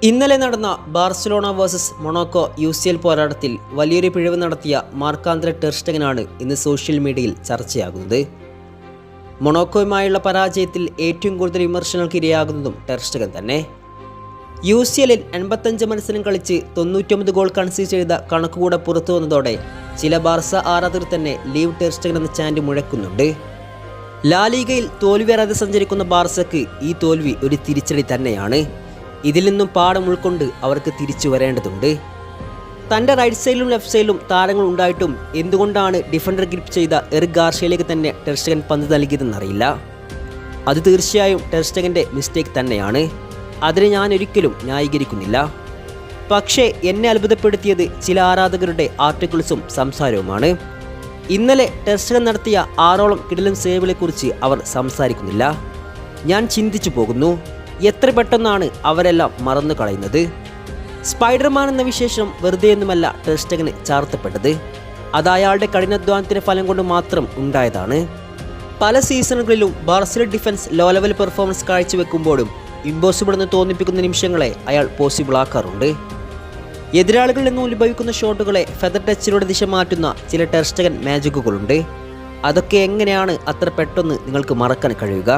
ഇന്നലെ നടന്ന Barcelona versus Monaco UCL പോരാട്ടത്തിൽ വലിയൊരു പിഴവ് നടത്തിയ മാർക്ക്-ആന്ദ്രെ ടെർ സ്റ്റെഗനാണ് ഇന്ന് സോഷ്യൽ മീഡിയയിൽ ചർച്ചയാകുന്നത്. മൊണോക്കോയുമായുള്ള പരാജയത്തിൽ ഏറ്റവും കൂടുതൽ വിമർശനങ്ങൾക്ക് ഇരയാകുന്നതും ടെർ സ്റ്റെഗൻ തന്നെ. UCLൽ 85 മത്സരം കളിച്ച് 99 ഗോൾ കൺസീഡ് ചെയ്ത കണക്കുകൂടെ പുറത്തു വന്നതോടെ ചില ബാർസ ആരാധകർ തന്നെ ലീവ് ടെർ സ്റ്റെഗൻ എന്ന ചാൻഡ് മുഴക്കുന്നുണ്ട്. ലാലീഗയിൽ തോൽവി അറിയാതെ സഞ്ചരിക്കുന്ന ബാർസയ്ക്ക് ഈ തോൽവി ഒരു തിരിച്ചടി തന്നെയാണ്. ഇതിൽ നിന്നും പാഠം ഉൾക്കൊണ്ട് അവർക്ക് തിരിച്ചു വരേണ്ടതുണ്ട്. തൻ്റെ റൈറ്റ് സൈഡിലും ലെഫ്റ്റ് സൈഡിലും താരങ്ങൾ ഉണ്ടായിട്ടും എന്തുകൊണ്ടാണ് ഡിഫൻഡർ ഗ്രിപ്പ് ചെയ്ത എറിക് ഗാർഷ്യയിലേക്ക് തന്നെ ടെർ സ്റ്റെഗൻ പന്ത് നൽകിയതെന്നറിയില്ല. അത് തീർച്ചയായും ടെർ സ്റ്റെഗൻ്റെ മിസ്റ്റേക്ക് തന്നെയാണ്. അതിനെ ഞാൻ ഒരിക്കലും ന്യായീകരിക്കുന്നില്ല. പക്ഷേ എന്നെ അത്ഭുതപ്പെടുത്തിയത് ചില ആരാധകരുടെ ആർട്ടിക്കിൾസും സംസാരവുമാണ്. ഇന്നലെ ടെർ സ്റ്റെഗൻ നടത്തിയ 6ഓളം കിടിലൻ സേവുകളെക്കുറിച്ച് അവർ സംസാരിക്കുന്നില്ല. ഞാൻ ചിന്തിച്ചു പോകുന്നു, എത്ര പെട്ടെന്നാണ് അവരെല്ലാം മറന്നു കളയുന്നത്. സ്പൈഡർമാൻ എന്ന വിശേഷം വെറുതെയൊന്നുമല്ല ടെർ സ്റ്റെഗന് ചാർത്തപ്പെട്ടത്. അത് അയാളുടെ കഠിനാധ്വാനത്തിൻ്റെ ഫലം കൊണ്ട് മാത്രം ഉണ്ടായതാണ്. പല സീസണുകളിലും Barcelona defence low level performance കാഴ്ചവെക്കുമ്പോഴും ഇമ്പോസിബിൾ എന്ന് തോന്നിപ്പിക്കുന്ന നിമിഷങ്ങളെ അയാൾ പോസിബിൾ ആക്കാറുണ്ട്. എതിരാളികളിൽ നിന്നും ഉത്ഭവിക്കുന്ന ഷോട്ടുകളെ ഫെദർ ടച്ചിലൂടെ ദിശ മാറ്റുന്ന ചില ടെർ സ്റ്റെഗൻ മാജിക്കുകളുണ്ട്. അതൊക്കെ എങ്ങനെയാണ് അത്ര പെട്ടെന്ന് നിങ്ങൾക്ക് മറക്കാൻ കഴിയുക?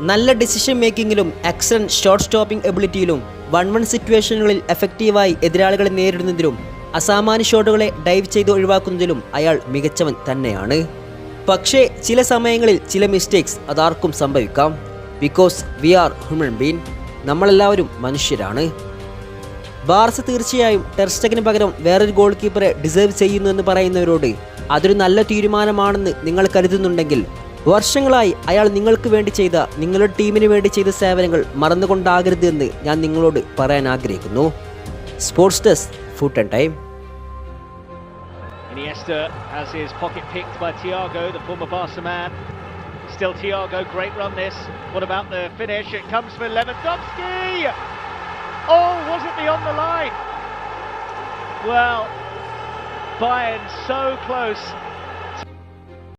നല്ല ഡിസിഷൻ മേക്കിങ്ങിലും എക്സലന്റ് ഷോട്ട് സ്റ്റോപ്പിംഗ് എബിലിറ്റിയിലും 1-1 സിറ്റുവേഷനുകളിൽ എഫക്റ്റീവായി എതിരാളികളെ നേരിടുന്നതിലും അസാമാന്യ ഷോട്ടുകളെ ഡൈവ് ചെയ്ത് ഒഴിവാക്കുന്നതിലും അയാൾ മികച്ചവൻ തന്നെയാണ്. പക്ഷേ ചില സമയങ്ങളിൽ ചില മിസ്റ്റേക്സ് അതാർക്കും സംഭവിക്കാം. Because we are human being. നമ്മളെല്ലാവരും മനുഷ്യരാണ്. ബാർസ തീർച്ചയായും ടെർ സ്റ്റെഗന് പകരം വേറൊരു ഗോൾ കീപ്പറെ ഡിസേർവ് ചെയ്യുന്നു എന്ന് പറയുന്നവരോട് അതൊരു നല്ല തീരുമാനമാണെന്ന് നിങ്ങൾ കരുതുന്നുണ്ടെങ്കിൽ വർഷങ്ങളായി അയാൾ നിങ്ങൾക്ക് വേണ്ടി ചെയ്ത, നിങ്ങളുടെ ടീമിന് വേണ്ടി ചെയ്ത സേവനങ്ങൾ മറന്നുകൊണ്ടാകരുത് എന്ന് ഞാൻ നിങ്ങളോട് പറയാൻ ആഗ്രഹിക്കുന്നു. Sports desk food and time. Iniesta has his pocket picked by Thiago, the former Barca man. Still Thiago, great run this. What about the finish? It comes for Lewandowski! Oh, was it beyond the line? Well, Bayern so close.